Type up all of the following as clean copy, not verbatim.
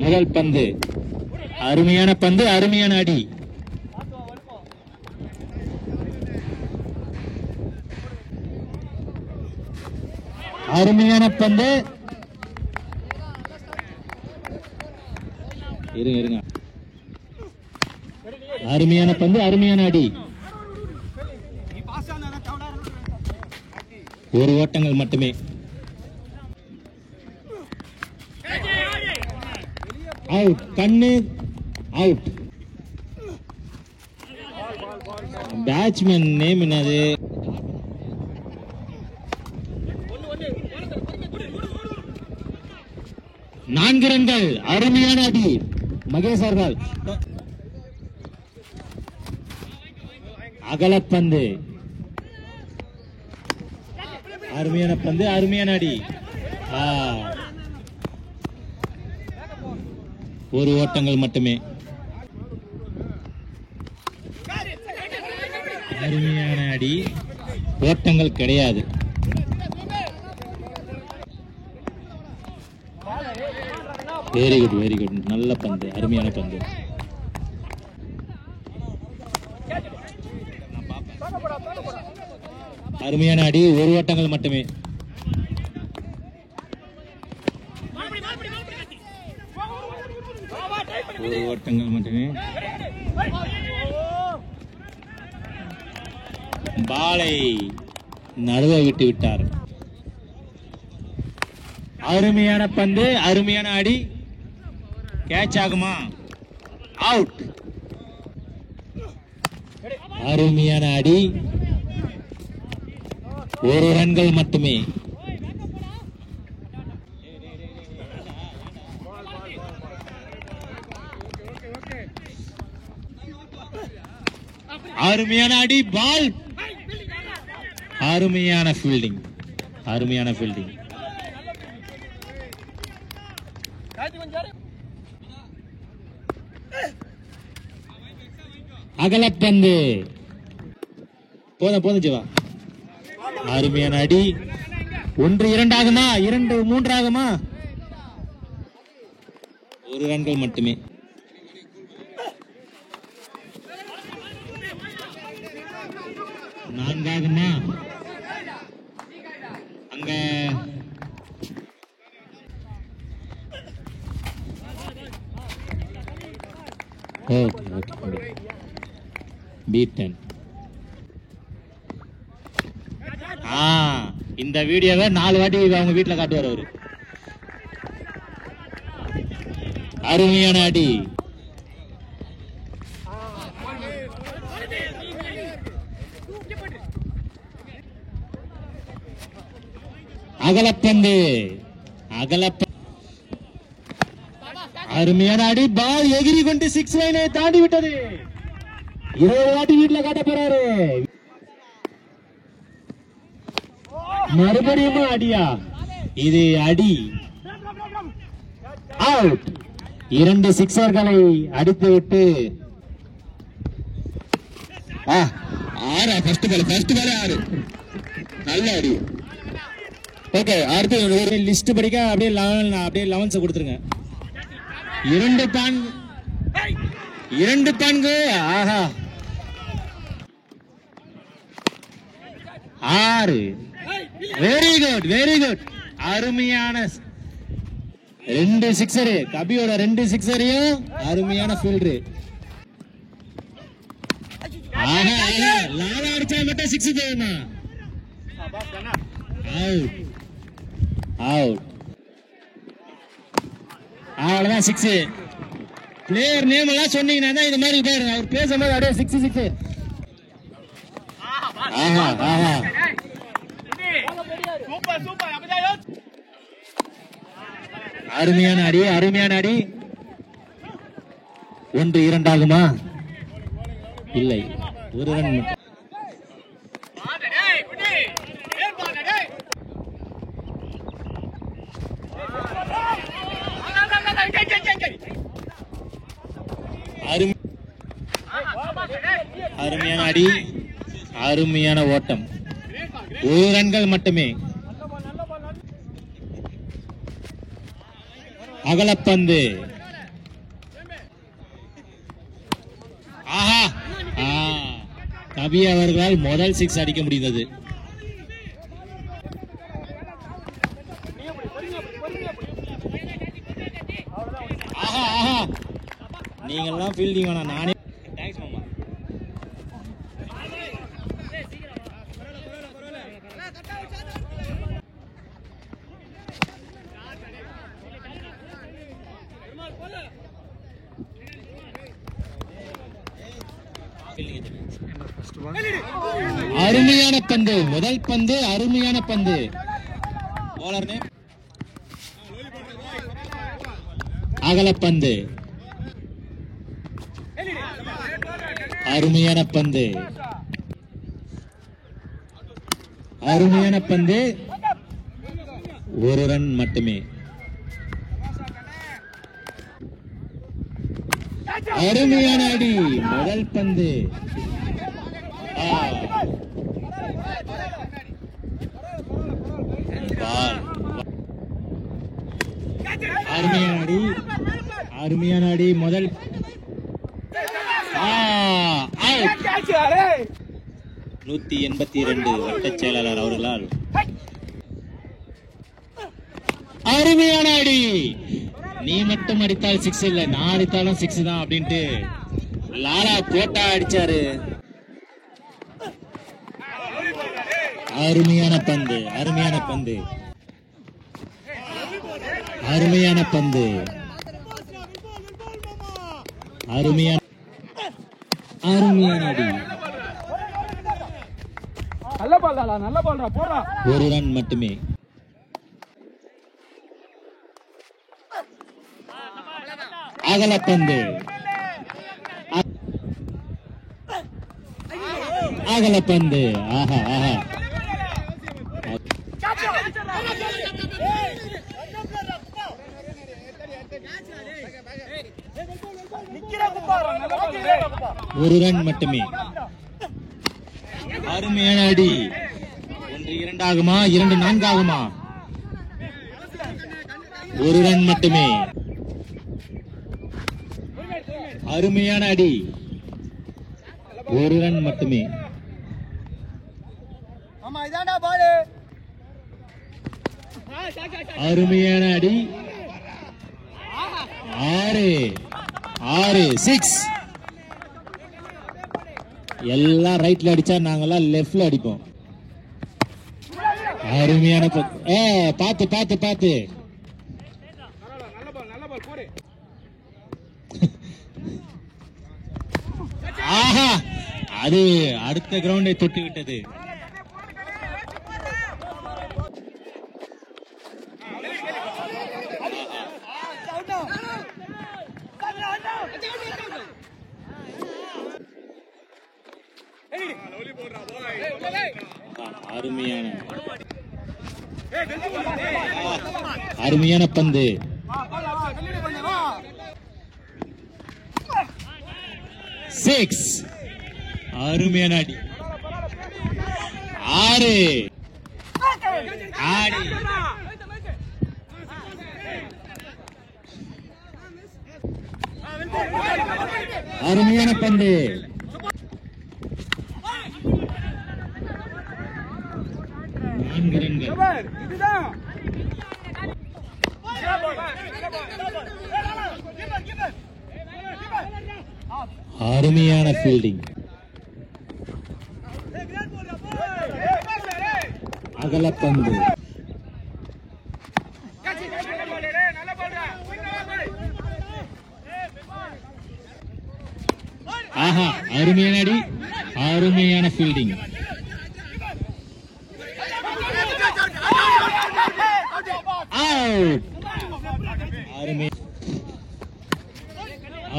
முதல் பந்து அருமையான பந்து, அருமையான அடி. அருமையான பந்து. இருங்க அருமையான பந்து, அருமையான அடி. ஒரு ஓட்டங்கள் மட்டுமே. அவுட். கண்ணு அவுட். பேட்ஸ்மேன் நேம் என்னது? நான்கு ரன்கள். அருமையான அடி மகேஷ் அவர்கள். அகலப்பந்து. அருமையான பந்து, அருமையான அடி. ஒரு ஓட்டங்கள் மட்டுமே. அருமையான அடி. ஓட்டங்கள் கிடையாது. Very good, very good. நல்ல பந்து, அருமையான பந்து. அருமையான அடி. ஒரு ஓட்டங்கள் மட்டுமே. ஒரு ஓட்டங்கள் மட்டுமே. பாலை நடுவே விட்டு விட்டார். அருமையான பந்து, அருமையான அடி. கேட்ச் ஆகுமா? அவுட். அருமையான அடி. ஒரு ரன்கள் மட்டுமே. அருமையான அடி. பால். அருமையான ஃபீல்டிங், அருமையான ஃபீல்டிங். அகலப்பந்து. போதும் ஜீவா. அருமையான அடி. 1-2 ஆகுமா? 2-3 ஆகுமா? ஒரு ரன்கள் மட்டுமே. நான்காகுமா? அங்க இந்த வீடியோவை 4 வாட்டி அவங்க வீட்டுல காட்டுவார் அவரு. அருமையான அடி. அகலப்பந்து. அருமையான அடி. பால் எகிரி கொண்டு 6 லைனை தாண்டி விட்டது. 20 வாட்டி வீட்டுல காட்ட போறாரு. மறுபடியும் அடியா? இது அடி. அவுட். 2 சிக்ஸர்களை அடித்து விட்டு ஃபர்ஸ்ட் பால் 6. நல்ல அடி. ஓகே, அடுத்து ஒரு லிஸ்ட் படிக்க அப்படியே 11 கொடுத்துருங்க. 2 பான்கு. ஆஹா. 6. Very good, very good. அருமையான 2 சிக்ஸரு. கபியோட 2 சிக்ஸரையும் அருமையான ஃபீல்டரு. ஆஹா, லாலா அடிச்சா மட்டும் 6 போகுமா? Out, out. அவ்வளவுதான் 6. பிளேயர் நேம் எல்லாம் சொன்னீங்கன்னா இது மாதிரி பேர் அவர் பேசும்போது அப்படியே 6. ஆஹா, ஆஹா. அருமையான அடி, அருமையான அடி. 1-2 ஆகுமா? இல்லை, ஒரு ரன் மட்டும். அருமையான அடி, அருமையான ஓட்டம். 1 ரன்கள் மட்டுமே. அகலப்பந்து. ஆஹா, கவி அவர்களால் முதல் 6 அடிக்க முடிந்தது. ஆஹா ஆஹா, நீங்கெல்லாம் ஃபீல்டிங் வேணாம், நானே. அருமையான பந்து, முதல் பந்து அருமையான பந்து. போலர் நேம் அகலப்பந்து. அருமையான பந்து, அருமையான பந்து. ஒரு ரன் மட்டுமே. அருமையான அடி, முதல் பந்து. அருமையான அடி, அருமையான அடி, முதல். 182 வட்டச் செயலாளர் அவர்களால் அருமையான அடி. நீ மட்டும் அடித்தால் 6 இல்ல, நான் அடித்தாலும் 6 தான் அப்படின்ட்டு லாலா போட்டா அடிச்சாரு. அருமையான பந்து, அருமையான பந்து, அருமையான பந்து, அருமையான அருமையான அடி. நல்ல பால்டா, நல்ல பால்டா, போடா. ஒரு ரன் மட்டுமே. அகலப்பந்து, அகலப்பந்து. ஆஹா ஆஹா, ஒரு ரன் மட்டுமே. அருமையான அடி. 1-2 ஆகுமா, 2-4 ஆகுமா? ஒரு ரன் மட்டுமே. அருமையான அடி, ஒரு ரன் மட்டுமே. அருமையான அடி. 6 6. எல்லாம் ரைட்ல அடிச்சா நாங்கெல்லாம் லெஃப்ட்ல அடிப்போம். அருமையான பாத்து பாத்து பாத்து. ஆஹா, அது அடுத்த கிரவுண்டை தொட்டு விட்டது. அருமையான பந்து. 6. அருமையான அடி. 6 ஆடி. அருமையான பந்து. 4 ரன்கள். அருமையான ஃபீல்டிங். அகலப்பந்து. ஆஹா, அருமையான அடி, அருமையான ஃபீல்டிங்.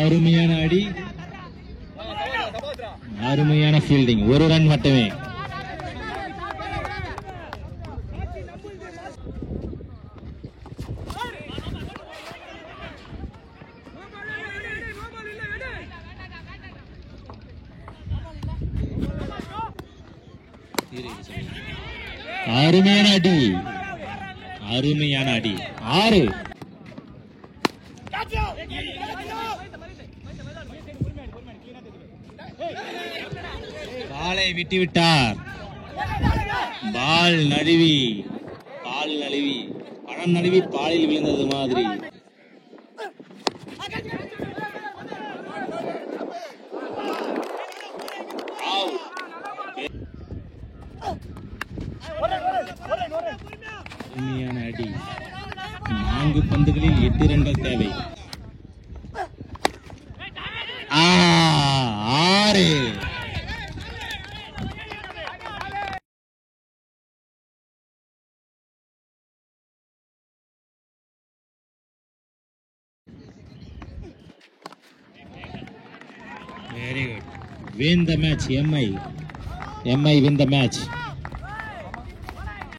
அருமையான அடி, அருமையான ஃபீல்டிங். ஒரு ரன் மட்டுமே. அருமையான அடி, அருமையான அடி. 6 பாலை விட்டு விட்டார். பால் நழுவி பணம் நழுவி பாலில் விழுந்தது மாதிரி. அருமையான அடி. 4 பந்துகளில் 8 ரன்கள் தேவை. 6. Very good. Win the match, MI. MI win the match.